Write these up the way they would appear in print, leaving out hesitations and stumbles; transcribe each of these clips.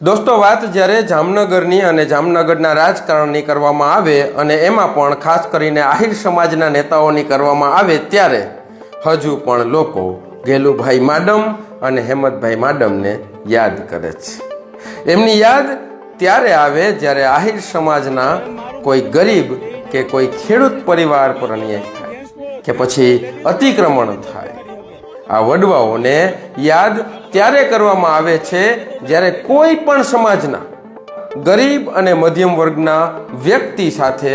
દોસ્તો, વાત જ્યારે જામનગરની અને જામનગરના રાજકારણની કરવામાં આવે અને એમાં પણ ખાસ કરીને આહિર સમાજના નેતાઓની કરવામાં આવે ત્યારે હજુ પણ લોકો ગેલુભાઈ માડમ અને હેમંતભાઈ માડમને યાદ કરે છે. એમની યાદ ત્યારે આવે જ્યારે આહિર સમાજના કોઈ ગરીબ કે કોઈ ખેડૂત પરિવાર પર અન્યાય થાય કે પછી અતિક્રમણ થાય. આ વડવાઓને યાદ ત્યારે કરવામાં આવે છે જ્યારે કોઈ પણ સમાજના ગરીબ અને મધ્યમ વર્ગના વ્યક્તિ સાથે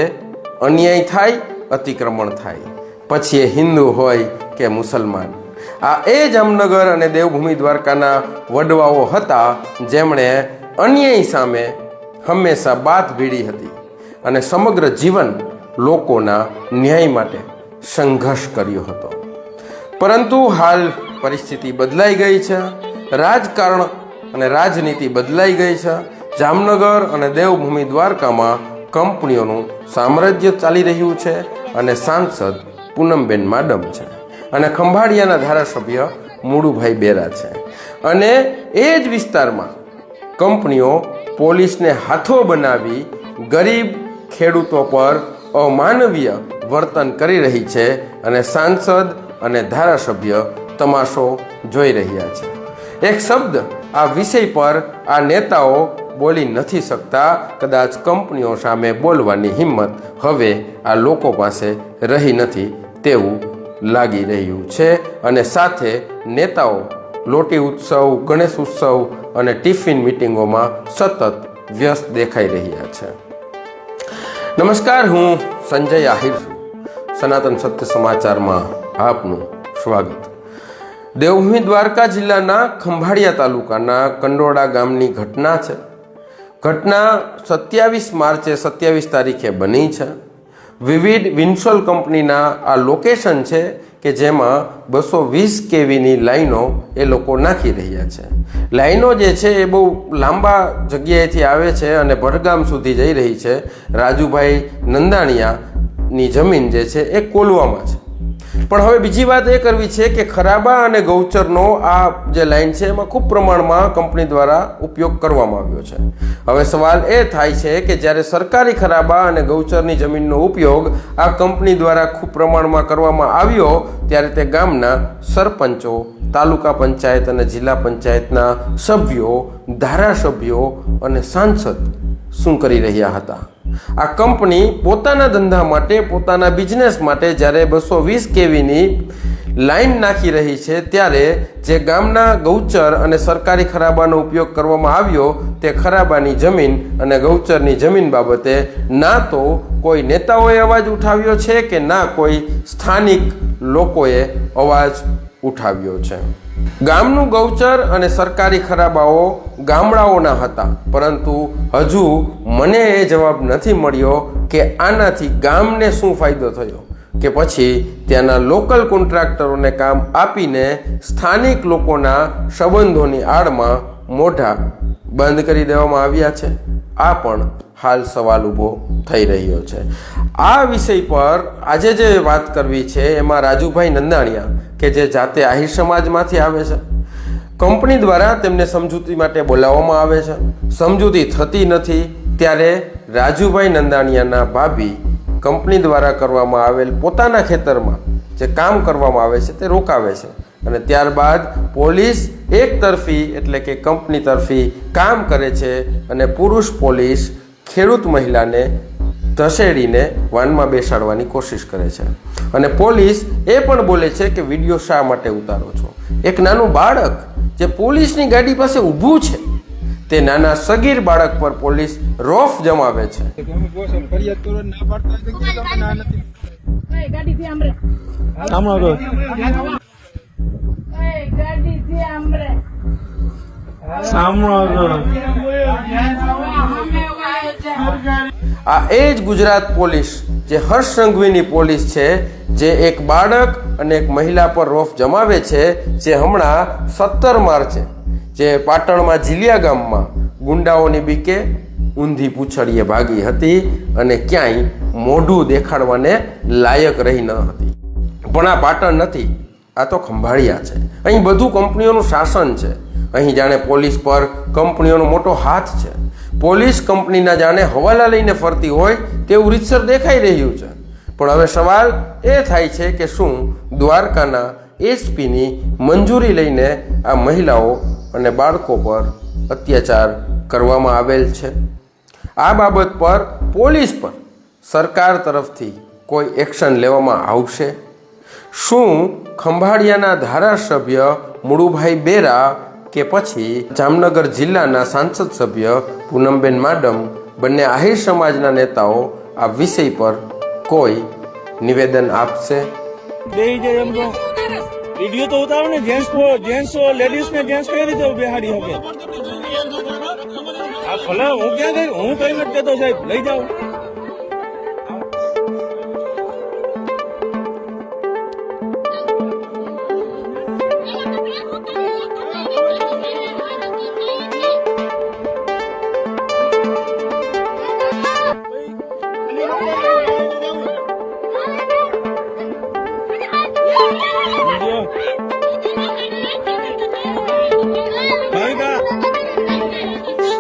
અન્યાય થાય, અતિક્રમણ થાય, પછી એ હિન્દુ હોય કે મુસલમાન. આ એ જામનગર અને દેવભૂમિ દ્વારકાના વડવાઓ હતા જેમણે અન્યાય સામે હંમેશા બાથ ભીડી હતી અને સમગ્ર જીવન લોકોના ન્યાય માટે સંઘર્ષ કર્યો હતો. પરંતુ હાલ પરિસ્થિતિ બદલાઈ ગઈ છે, રાજકારણ અને રાજનીતિ બદલાઈ ગઈ છે. જામનગર અને દેવભૂમિ દ્વારકામાં કંપનીઓનું સામ્રાજ્ય ચાલી રહ્યું છે અને સાંસદ પૂનમબેન માડમ છે અને ખંભાળિયાના ધારાસભ્ય મુળુભાઈ બેરા છે. અને એ જ વિસ્તારમાં કંપનીઓ પોલીસને હાથો બનાવી ગરીબ ખેડૂતો પર અમાનવીય વર્તન કરી રહી છે અને સાંસદ અને ધારાસભ્ય તમાશો જોઈ રહ્યા છે. એક શબ્દ આ વિષય પર આ નેતાઓ બોલી નથી શકતા. કદાચ કંપનીઓ સામે બોલવાની હિંમત હવે આ લોકો પાસે રહી નથી તેવું લાગી રહ્યું છે. અને સાથે નેતાઓ લોટી ઉત્સવ, ગણેશ ઉત્સવ અને ટિફિન મિટિંગોમાં સતત વ્યસ્ત દેખાઈ રહ્યા છે. નમસ્કાર, હું સંજય આહિર છું. સનાતન સત્ય સમાચારમાં આપનું સ્વાગત. દેવભૂમિ દ્વારકા જિલ્લાના ખંભાળિયા તાલુકાના કંડોળા ગામની ઘટના છે. ઘટના 27 માર્ચે 27 તારીખે બની છે. વિવિધ વિન્સોલ કંપનીના આ લોકેશન છે કે જેમાં 220 કેવીની લાઈનો એ લોકો નાખી રહ્યા છે. લાઈનો જે છે એ બહુ લાંબા જગ્યાએથી આવે છે અને ભડગામ સુધી જઈ રહી છે. રાજુભાઈ નંદાણીયાની જમીન જે છે એ કોલવામાં છે. પણ હવે બીજી વાત એ કરવી છે કે ખરાબા અને ગૌચરનો આ જે લાઈન છે એમાં ખૂબ પ્રમાણમાં કંપની દ્વારા ઉપયોગ કરવામાં આવ્યો છે. હવે સવાલ એ થાય છે કે જ્યારે સરકારી ખરાબા અને ગૌચરની જમીનનો ઉપયોગ આ કંપની દ્વારા ખૂબ પ્રમાણમાં કરવામાં આવ્યો ત્યારે તે ગામના સરપંચો, તાલુકા પંચાયત અને જિલ્લા પંચાયતના સભ્યો, ધારાસભ્યો અને સાંસદ શું કરી રહ્યા હતા? આ કંપની પોતાના ધંધા માટે, પોતાના બિઝનેસ માટે જ્યારે 220 કેવીની લાઈન નાખી રહી છે ત્યારે જે ગામના ગૌચર અને સરકારી ખરાબાનો ઉપયોગ કરવામાં આવ્યો તે ખરાબાની જમીન અને ગૌચરની જમીન બાબતે ના તો કોઈ નેતાઓએ અવાજ ઉઠાવ્યો છે કે ના કોઈ સ્થાનિક લોકોએ અવાજ ઉઠાવ્યો છે. ગામનું ગૌચર અને સરકારી ખરાબાઓ ગામડાઓના હતા, પરંતુ હજુ મને એ જવાબ નથી મળ્યો કે આનાથી ગામને શું ફાયદો થયો કે પછી ત્યાંના લોકલ કોન્ટ્રાક્ટરોને કામ આપીને સ્થાનિક લોકોના સંબંધોની આડમાં મોઢા બંધ કરી દેવામાં આવ્યા છે. આ પણ હાલ સવાલ ઊભો થઈ રહ્યો છે. આ વિષય પર આજે જે વાત કરવી છે એમાં રાજુભાઈ નંદાણીયા કે જે જાતે આહિર સમાજમાંથી આવે છે, કંપની દ્વારા તેમને સમજૂતી માટે બોલાવવામાં આવે છે. સમજૂતી થતી નથી ત્યારે રાજુભાઈ નંદાણીયાના ભાભી કંપની દ્વારા કરવામાં આવેલ પોતાના ખેતરમાં જે કામ કરવામાં આવે છે તે રોકાવે છે અને ત્યારબાદ પોલીસ એક તરફી એટલે કે કંપની તરફી કામ કરે છે અને પુરુષ પોલીસ ખેડૂત મહિલાને ધસેડીને વાનમાં બેસાડવાની કોશિશ કરે છે. અને પોલીસ એ પણ બોલે છે કે વિડીયો શા માટે ઉતારો છો? એક નાનું બાળક જે પોલીસની ગાડી પાસે ઊભું છે તે નાના સગીર બાળક પર પોલીસ રોફ જમાવે છે. આ એ જ ગુજરાત પોલીસ જે હર્ષ સંઘવીની પોલીસ છે જે એક બાળક અને એક મહિલા પર રોફ જમાવે છે, જે હમણાં 17 માર્ચે જે પાટણમાં જીલિયા ગામમાં ગુંડાઓની બીકે ઊંધી પૂંછડીએ ભાગી હતી અને ક્યાંય મોઢું દેખાડવાને લાયક રહી ન હતી. પણ આ પાટણ નથી, આ તો ખંભાળિયા છે. અહીં બધું કંપનીઓનું શાસન છે. અહીં જાણે પોલીસ પર કંપનીઓનો મોટો હાથ છે. પોલીસ કંપનીના જાણે હવાલા લઈને ફરતી હોય તેવું રીતસર દેખાઈ રહ્યું છે. પણ હવે સવાલ એ થાય છે કે શું દ્વારકાના એસપીની મંજૂરી લઈને આ મહિલાઓ અને બાળકો પર અત્યાચાર કરવામાં આવેલ છે? આ બાબત પર પોલીસ પર સરકાર તરફથી કોઈ એક્શન લેવામાં આવશે? શું ખંભાળિયાના ધારાસભ્ય મુળુભાઈ બેરા કે પછી જામનગર જિલ્લાના સાંસદ સભ્ય પૂનમબેન માડમ બંને આહિર સમાજના નેતાઓ આ વિષય પર કોઈ નિવેદન આપશે? વિડીયો તો ઉતારો ને, જેન્ટ્સ લેડીઝ ને જેન્ટ્સ કઈ રીતે બેહાડી શકે? આ ભલે હું ક્યાં ગઈ, હું કઈ નથી કહેતો સાહેબ, લઈ જાઓ.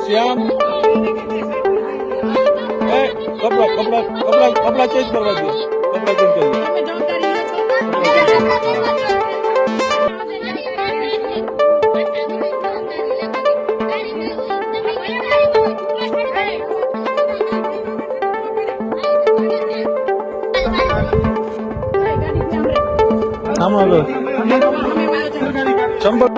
શ્યામ કપડા ચેન્જ કરવા દો, કપડા ચેન્જ કરી ચંપક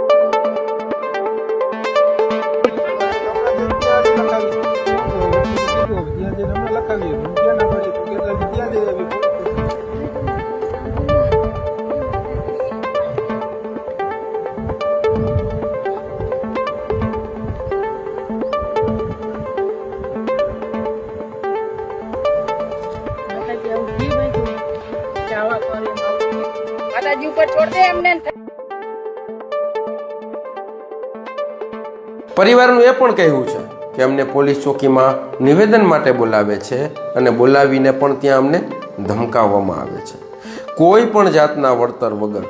માતાજી ઉપર છોડ દે એમને. પરિવારનું એ પણ કહેવું છે કે અમને પોલીસ ચોકીમાં નિવેદન માટે બોલાવે છે અને બોલાવીને પણ ત્યાં અમને ધમકાવવામાં આવે છે. કોઈ પણ જાતના વળતર વગર,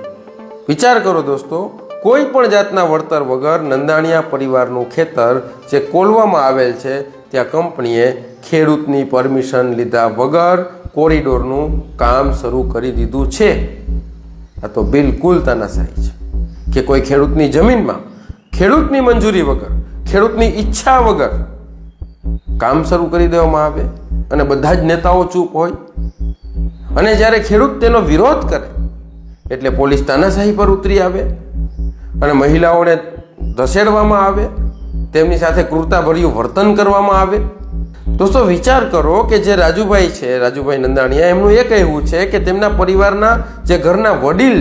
વિચાર કરો દોસ્તો, કોઈ પણ જાતના વળતર વગર નંદાણીયા પરિવારનું ખેતર જે કોલવામાં આવેલ છે ત્યાં કંપનીએ ખેડૂતની પરમિશન લીધા વગર કોરિડોરનું કામ શરૂ કરી દીધું છે. આ તો બિલકુલ તાનાશાહી છે કે કોઈ ખેડૂતની જમીનમાં ખેડૂતની મંજૂરી વગર, ખેડૂતની ઈચ્છા વગર કામ શરૂ કરી દેવામાં આવે અને બધા જ નેતાઓ ચૂપ હોય. અને જ્યારે ખેડૂત તેનો વિરોધ કરે એટલે પોલીસ તાનાશાહી પર ઉતરી આવે અને મહિલાઓને ધસેડવામાં આવે, તેમની સાથે ક્રૂરતાભર્યું વર્તન કરવામાં આવે. દોસ્તો વિચાર કરો કે જે રાજુભાઈ છે, રાજુભાઈ નંદાણીયા, એમનું એ કહેવું છે કે તેમના પરિવારના જે ઘરના વડીલ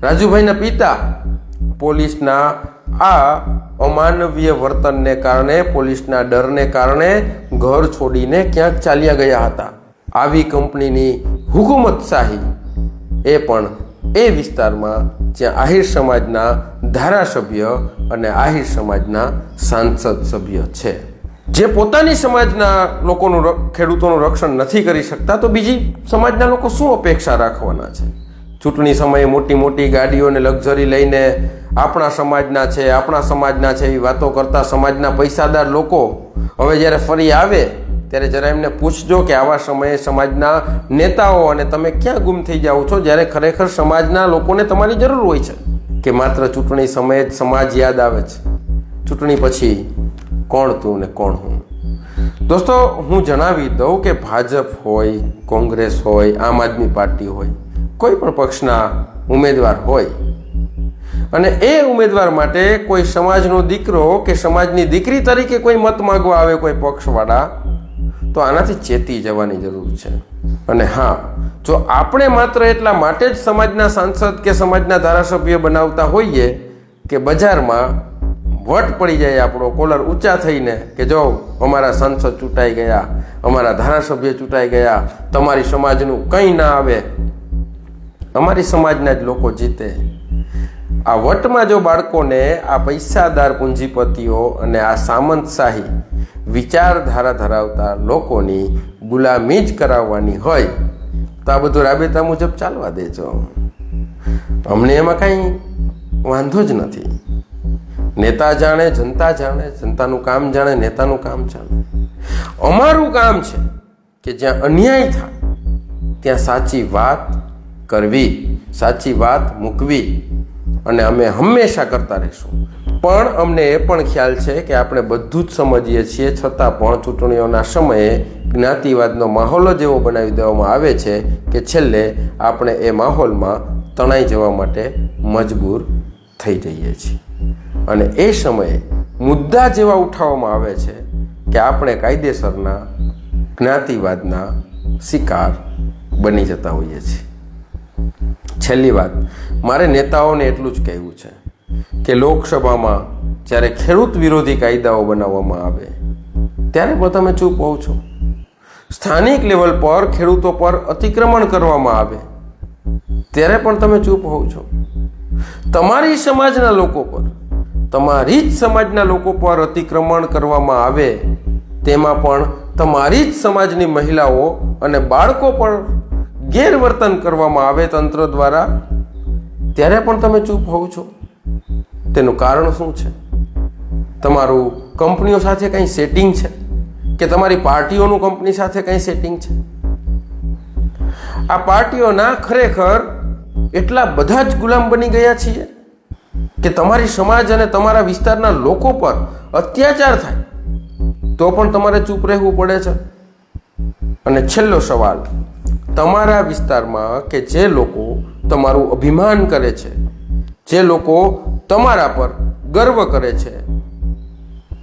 રાજુભાઈના પિતા પોલીસના આ અમાનવીય વર્તનને કારણે, પોલીસના ડરને કારણે ઘર છોડીને ક્યાંક ચાલ્યા ગયા હતા. આવી કંપનીની હુકુમતશાહી એ પણ એ વિસ્તારમાં જ્યાં આહિર સમાજના ધારાસભ્ય અને આહિર સમાજના સાંસદ સભ્ય છે, જે પોતાની સમાજના લોકોનું, ખેડૂતોનું રક્ષણ નથી કરી શકતા, તો બીજી સમાજના લોકો શું અપેક્ષા રાખવાના છે? ચૂંટણી સમયે મોટી મોટી ગાડીઓ અને લક્ઝરી લઈને આપણા સમાજના છે, આપણા સમાજના છે એવી વાતો કરતા સમાજના પૈસાદાર લોકો હવે જ્યારે ફરી આવે ત્યારે જરા એમને પૂછજો કે આવા સમયે સમાજના નેતાઓ અને તમે ક્યાં ગુમ થઈ જાઓ છો, જ્યારે ખરેખર સમાજના લોકોને તમારી જરૂર હોય છે? કે માત્ર ચૂંટણી સમયે જ સમાજ યાદ આવે છે, ચૂંટણી પછી કોણ તું ને કોણ હું? દોસ્તો હું જણાવી દઉં કે ભાજપ હોય, કોંગ્રેસ હોય, આમ આદમી પાર્ટી હોય, કોઈ પણ પક્ષના ઉમેદવાર હોય અને એ ઉમેદવાર માટે કોઈ સમાજનો દીકરો કે સમાજની દીકરી તરીકે કોઈ મત માગવા આવે કોઈ પક્ષવાળા, તો આનાથી ચેતી જવાની જરૂર છે. અને હા, જો આપણે માત્ર એટલા માટે જ સમાજના સાંસદ કે સમાજના ધારાસભ્ય બનાવતા હોઈએ કે બજારમાં વટ પડી જાય, આપણો કોલર ઊંચા થઈને કે જો અમારા સાંસદ ચૂંટાઈ ગયા, અમારા ધારાસભ્ય ચૂંટાઈ ગયા, તમારી સમાજનું કંઈ ના આવે, અમારી સમાજના જ લોકો જીતે. આ વટમાં જો બાળકોને આ પૈસાદાર પૂંજીપતિઓ અને આ સામંતશાહી વિચારધારા ધરાવતા લોકોની ગુલામી જ કરાવવાની હોય તો આ બધું રાબેતા મુજબ ચાલવા દેજો, અમને એમાં કાંઈ વાંધો જ નથી. નેતા જાણે, જનતાનું કામ જાણે, નેતાનું કામ જાણે. અમારું કામ છે કે જ્યાં અન્યાય થાય ત્યાં સાચી વાત કરવી, સાચી વાત મૂકવી, અને અમે હંમેશા કરતા રહીશું. પણ અમને એ પણ ખ્યાલ છે કે આપણે બધું જ સમજીએ છીએ, છતાં પણ ચૂંટણીઓના સમયે જ્ઞાતિવાદનો માહોલ જ એવો બનાવી દેવામાં આવે છે કે છેલ્લે આપણે એ માહોલમાં તણાઈ જવા માટે મજબૂર થઈ જઈએ છીએ. અને એ સમયે મુદ્દા જેવા ઉઠાવવામાં આવે છે કે આપણે કાયદેસરના જ્ઞાતિવાદના શિકાર બની જતા હોઈએ છીએ. છેલ્લી વાત, મારે નેતાઓને એટલું જ કહેવું છે કે લોકસભામાં જ્યારે ખેડૂત વિરોધી કાયદાઓ બનાવવામાં આવે ત્યારે પણ તમે ચૂપ હોવ છો. સ્થાનિક લેવલ પર ખેડૂતો પર અતિક્રમણ કરવામાં આવે ત્યારે પણ તમે ચૂપ હોવ છો. તમારી સમાજના લોકો પર, તમારી જ સમાજના લોકો પર અતિક્રમણ કરવામાં આવે તેમાં પણ તમારી જ સમાજની મહિલાઓ અને બાળકો પર ગેરવર્તન કરવામાં આવે તંત્ર દ્વારા ત્યારે પણ તમે ચૂપ હોવ છો. તેનું કારણ શું છે? તમારું કંપનીઓ સાથે કંઈ સેટિંગ છે કે તમારી પાર્ટીઓનું કંપની સાથે કંઈ સેટિંગ છે? આ પાર્ટીઓના ખરેખર એટલા બધા જ ગુલામ બની ગયા છીએ કે તમારી સમાજ અને તમારા વિસ્તારના લોકો પર અત્યાચાર થાય તો પણ તમારે ચૂપ રહેવું પડે છે. અને છેલ્લો સવાલ, તમારા વિસ્તારમાં કે જે લોકો તમારું અભિમાન કરે છે, જે લોકો તમારા પર ગર્વ કરે છે,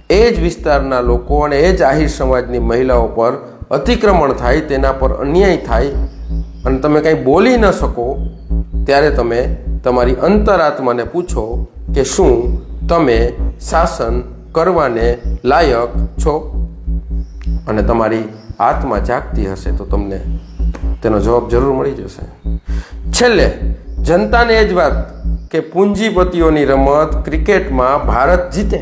એ જ વિસ્તારના લોકો અને એ જ આહિર સમાજની મહિલાઓ પર અતિક્રમણ થાય, તેના પર અન્યાય થાય અને તમે કંઈ બોલી ન શકો ત્યારે તમે તમારી અંતરાત્માને પૂછો કે શું તમે શાસન કરવાને લાયક છો? અને તમારી આત્મા જાગતી હશે તો તમને તેનો જવાબ જરૂર મળી જશે. છેલ્લે જનતાને એ જ વાત કે પૂંજીપતિઓની રમત ક્રિકેટમાં ભારત જીતે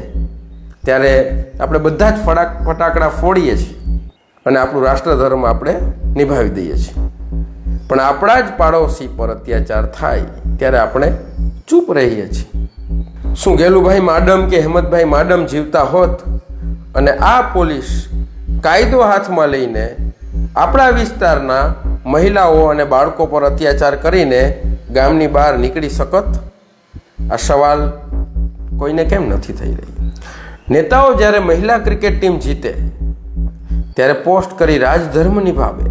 ત્યારે આપણે બધા જ ફટાકડા ફોડીએ છીએ અને આપણું રાષ્ટ્રધર્મ આપણે નિભાવી દઈએ છીએ. પણ આપણા જ પાડોશી પર અત્યાચાર થાય ત્યારે આપણે ચૂપ રહીએ છીએ. શું ગેલુભાઈ માડમ કે હેમંતભાઈ માડમ જીવતા હોત અને આ પોલીસ કાયદો હાથમાં લઈને આપણા વિસ્તારના મહિલાઓ અને બાળકો પર અત્યાચાર કરીને ગામની બહાર નીકળી શકત? આ સવાલ કોઈને કેમ નથી થઈ રહી? નેતાઓ જ્યારે મહિલા ક્રિકેટ ટીમ જીતે ત્યારે પોસ્ટ કરી રાજધર્મ નિભાવે,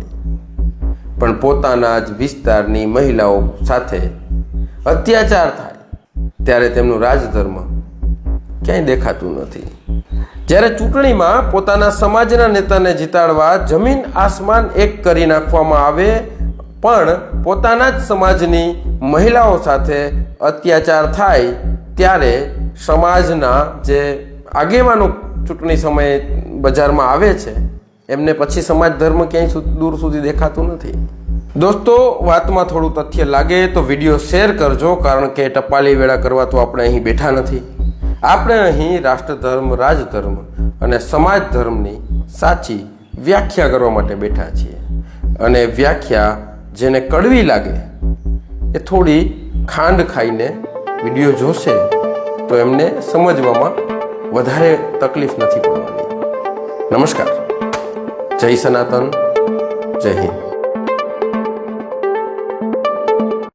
પણ પોતાના જ વિસ્તારની મહિલાઓ સાથે અત્યાચાર થાય ત્યારે તેમનું રાજધર્મ ક્યાંય દેખાતું નથી. જ્યારે ચૂંટણીમાં પોતાના સમાજના નેતાને જીતાડવા જમીન આસમાન એક કરી નાખવામાં આવે પણ પોતાના જ સમાજની મહિલાઓ સાથે અત્યાચાર થાય ત્યારે સમાજના જે આગેવાનો ચૂંટણી સમયે બજારમાં આવે છે એમને પછી સમાજ ધર્મ ક્યાંય દૂર સુધી દેખાતું નથી. દોસ્તો, વાતમાં થોડું તથ્ય લાગે તો વિડીયો શેર કરજો, કારણ કે ટપાલી વેળા કરવા તો આપણે અહીં બેઠા નથી. આપણે અહીં રાષ્ટ્રધર્મ, રાજધર્મ અને સમાજ ધર્મની સાચી વ્યાખ્યા કરવા માટે બેઠા છીએ. અને વ્યાખ્યા જેને કડવી લાગે એ થોડી ખાંડ ખાઈને વિડીયો જોશે તો એમને સમજવામાં વધારે તકલીફ નથી પડવાની. નમસ્કાર. જય સનાતન, જય હિન્દ.